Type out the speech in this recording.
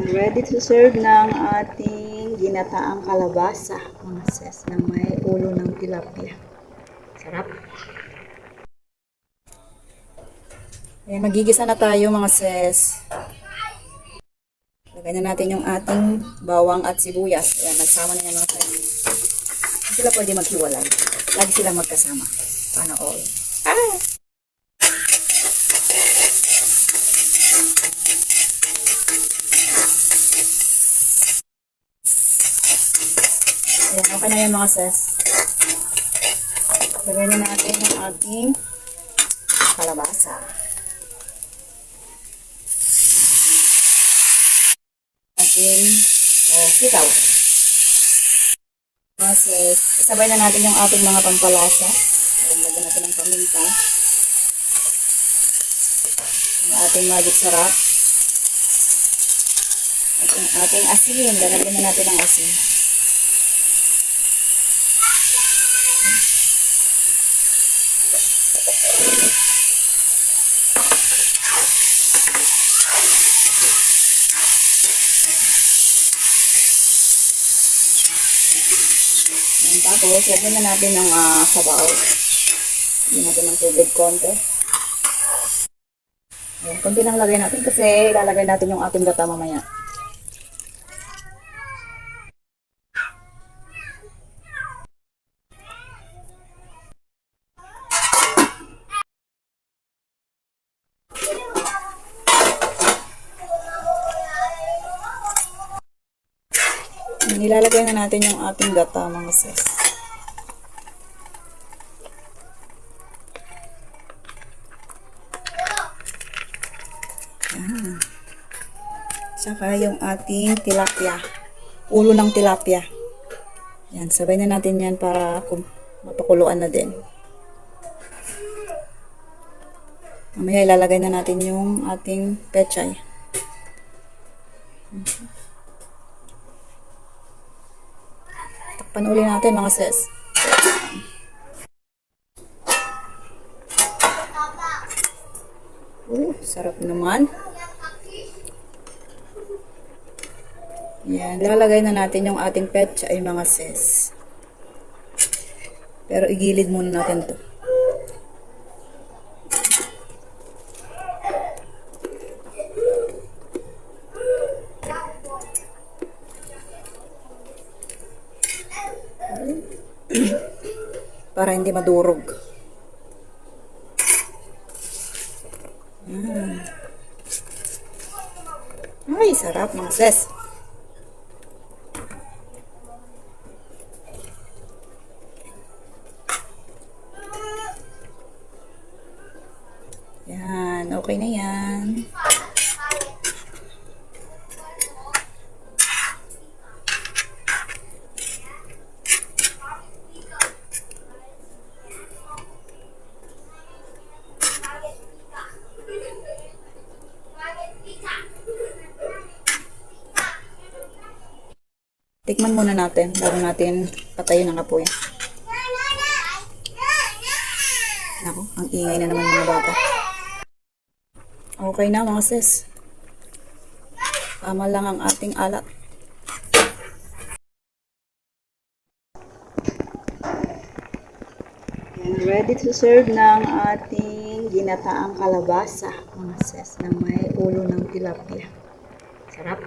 Ready to serve ng ating ginataang kalabasa, mga sis, na may ulo ng tilapia. Sarap. Ayan, magigisa na tayo, mga sis. Lagay na natin yung ating bawang at sibuyas. Ayan, nagsama na yan, mga sis. Hindi sila pwede maghiwalay. Lagi silang magkasama. Sana all. Ayan, okay na yan, mga sis. Lagay na natin yung ating kalabasa. Ating sitaw. Mga sis, isabay na natin yung ating mga pampalasa. Ayan, lagyan natin ng paminta. Yung ating magic sarap. At yung ating asin. Lalagyan na natin ang asin. Ayan, tapos, lagyan na natin ng sabaw. Lagyan natin ng tubig konti. Ayan, konti lang lagay natin kasi ilalagay natin yung ating gata mamaya. Nilalagay na natin yung ating gata, mga sis. Saka yung ating tilapia. Ulo ng tilapia. Yan, sabay na natin yan para mapakuluan na din. Mamaya ilalagay na natin yung ating pechay. Takpan uli natin, mga sis. Sarap naman. Yan, lalagay na natin yung ating pechay, mga sis. Pero igilid muna natin to. Para hindi madurog. Ay, sarap, mga sis. Yan, okay na yan. Tikman muna natin bago natin patayin ang apoy. Naku, ang ingay na naman mga bata. Okay na, mga sis. Tama lang ang ating alat. Yan, ready to serve ng ating ginataang kalabasa, mga sis, na may ulo ng tilapia. Sarap.